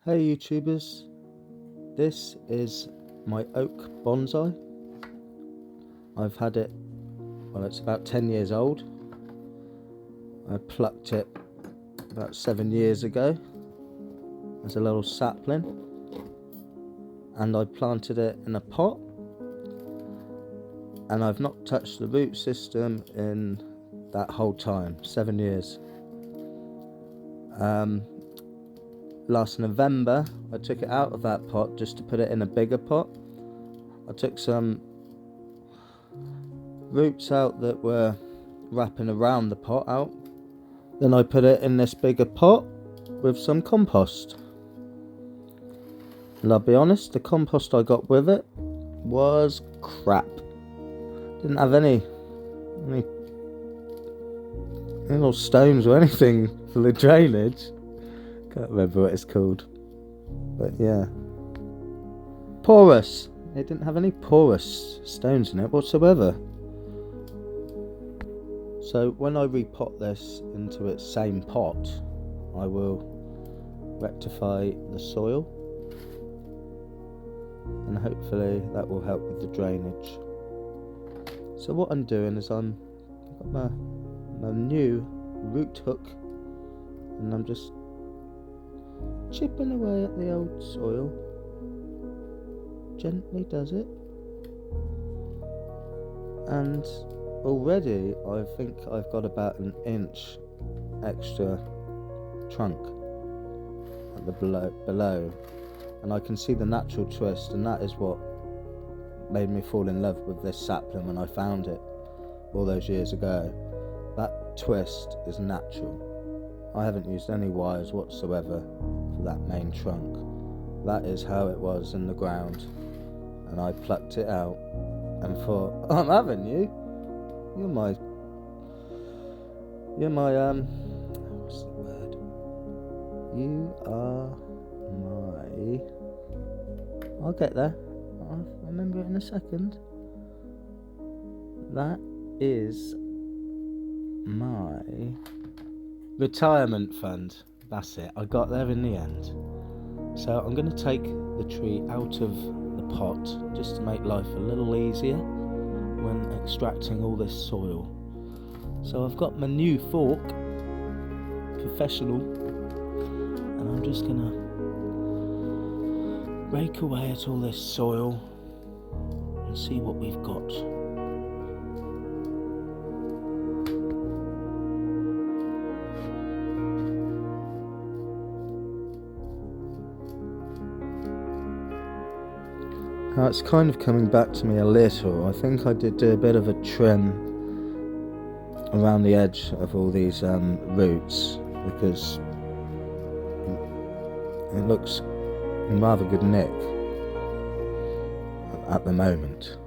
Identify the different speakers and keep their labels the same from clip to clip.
Speaker 1: Hey YouTubers, this is my oak bonsai. I've had it, well, it's about 10 years old. I plucked it about 7 years ago as a little sapling, and I planted it in a pot, and I've not touched the root system in that whole time, 7 years. Last November I took it out of that pot just to put it in a bigger pot. I took some roots out that were wrapping around the pot out. Then I put it in this bigger pot with some compost. And I'll be honest, the compost I got with it was crap. Didn't have any little stones or anything for the drainage. Can't remember what it's called, but yeah, porous. It didn't have any porous stones in it whatsoever. So when I repot this into its same pot, I will rectify the soil, and hopefully that will help with the drainage. So what I'm doing is I've got my new root hook, and I'm just chipping away at the old soil. Gently does it. And already I think I've got about an inch extra trunk at the below. And I can see the natural twist, and that is what made me fall in love with this sapling when I found it all those years ago. That twist is natural. I haven't used any wires whatsoever for that main trunk. That is how it was in the ground, and I plucked it out and thought, I'm having you. You're my what's the word? You are my, I'll get there. I'll remember it in a second. That is my retirement fund. That's it. I got there in the end. So I'm going to take the tree out of the pot just to make life a little easier when extracting all this soil. So I've got my new fork, professional, and I'm just going to rake away at all this soil and see what we've got. Now it's kind of coming back to me a little. I think I did do a bit of a trim around the edge of all these roots, because it looks in rather good nick at the moment.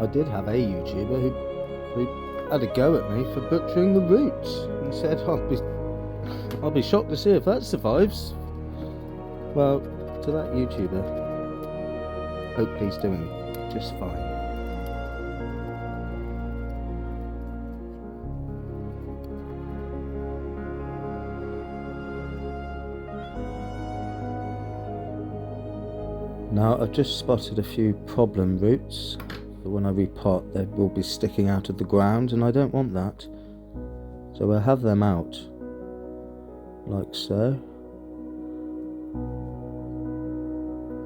Speaker 1: I did have a YouTuber who had a go at me for butchering the roots. He said, I'll be shocked to see if that survives. Well, to that YouTuber, hope he's doing just fine. Now I've just spotted a few problem roots, but when I repot they will be sticking out of the ground, and I don't want that. So I'll have them out like so.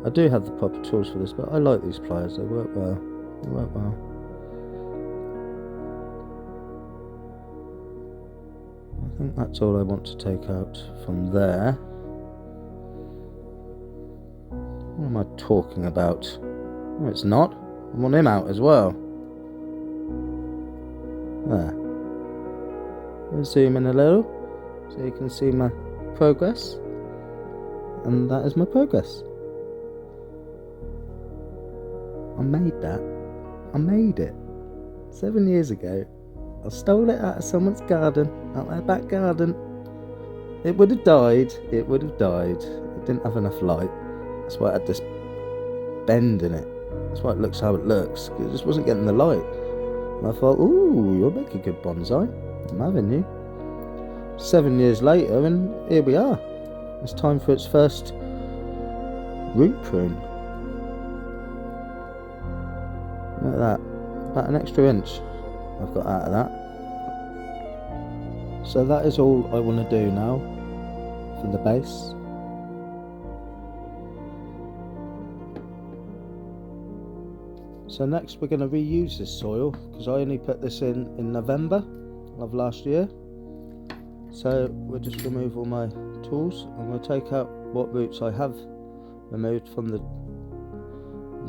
Speaker 1: I do have the proper tools for this, but I like these pliers. They work well. I think that's all I want to take out from there. What am I talking about? No, it's not. I want him out as well. There. I'll zoom in a little so you can see my progress. And that is my progress. I made that. I made it 7 years ago. I stole it out of someone's garden, out their back garden. It would have died. It didn't have enough light. That's why it had this bend in it. That's why it looks how it looks. It just wasn't getting the light. And I thought, ooh, you'll make a good bonsai. I'm having you. 7 years later, and here we are. It's time for its first root prune. Look at that, about an extra inch I've got out of that. So that is all I want to do now for the base. So next we're going to reuse this soil, because I only put this in November of last year. So we'll just remove all my tools and we'll take out what roots I have removed from the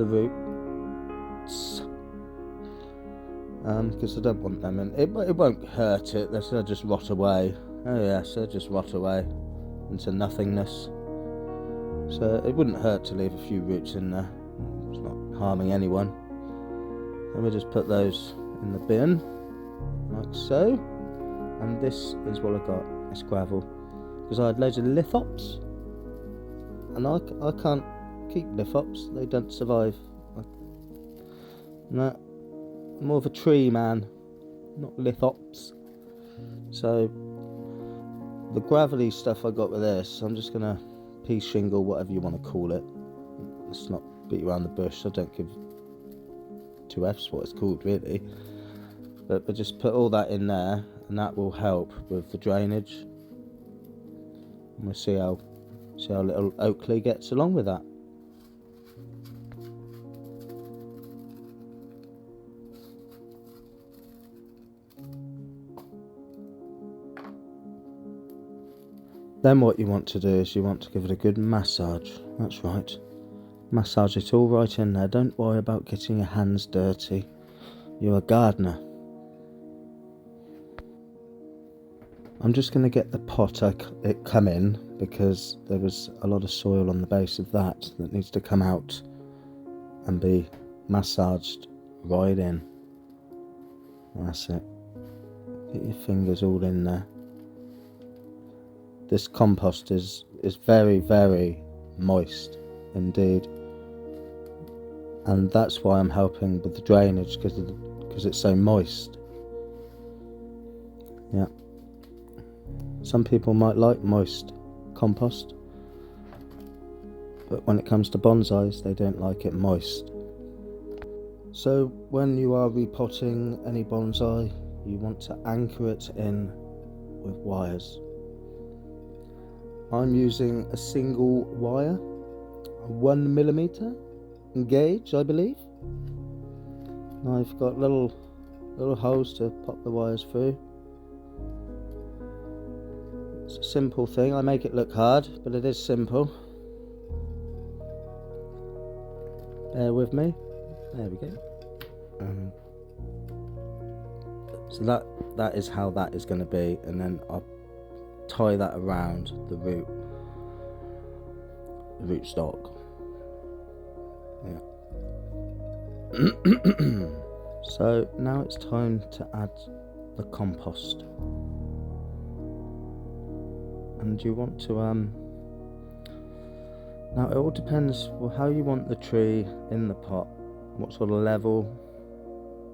Speaker 1: roots, because I don't want them in. It won't hurt it, they'll just rot away. Oh yes, they'll just rot away into nothingness. So it wouldn't hurt to leave a few roots in there. It's not harming anyone. Then we'll just put those in the bin, like so. And this is what I got, it's gravel. Because I had loads of lithops, and I can't keep lithops, they don't survive. No, I'm more of a tree man, not lithops. So the gravelly stuff I got with this, I'm just gonna pea shingle, whatever you want to call it. Let's not beat around the bush, I don't give two F's what it's called really. But just put all that in there, and that will help with the drainage. And we'll see how little Oakley gets along with that. Then what you want to do is you want to give it a good massage. That's right. Massage it all right in there. Don't worry about getting your hands dirty. You're a gardener. I'm just going to get the pot it come in, because there was a lot of soil on the base of that needs to come out and be massaged right in. That's it. Get your fingers all in there. This compost is very, very moist indeed, and that's why I'm helping with the drainage, because it's so moist. Yeah. Some people might like moist compost, but when it comes to bonsais, they don't like it moist. So when you are repotting any bonsai, you want to anchor it in with wires. I'm using a single wire, a 1mm gauge, I believe. And I've got little holes to pop the wires through. It's a simple thing. I make it look hard, but it is simple. Bear with me. There we go. So that is how that is going to be, and then I'll tie that around the root stock. Yeah. So now it's time to add the compost. And you want to now it all depends how you want the tree in the pot, what sort of level,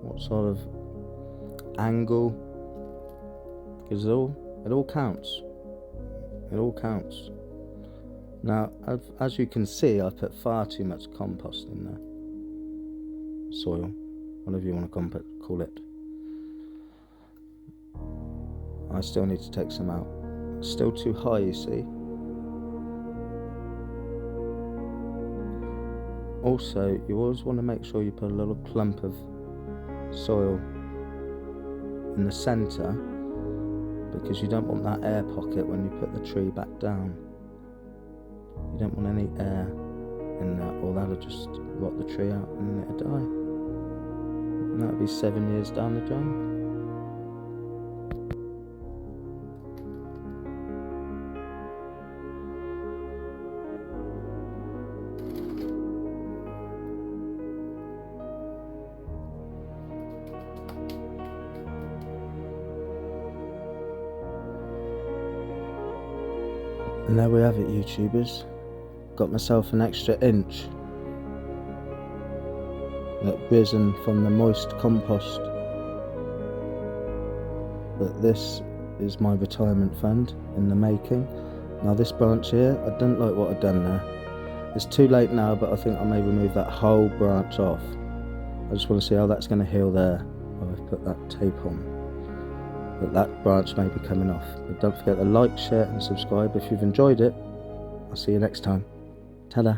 Speaker 1: what sort of angle, because it all counts. It all counts. Now, as you can see, I put far too much compost in there. Soil, whatever you want to call it. I still need to take some out. It's still too high, you see. Also, you always want to make sure you put a little clump of soil in the centre, because you don't want that air pocket when you put the tree back down. You don't want any air in that, or that'll just rot the tree out and then it'll die. And that'll be 7 years down the drain. And there we have it, YouTubers. Got myself an extra inch that risen from the moist compost. But this is my retirement fund in the making. Now this branch here, I don't like what I've done there. It's too late now, but I think I may remove that whole branch off. I just want to see how that's going to heal there. I've put that tape on. But that branch may be coming off. But don't forget to like, share and subscribe if you've enjoyed it. I'll see you next time. Ta-da.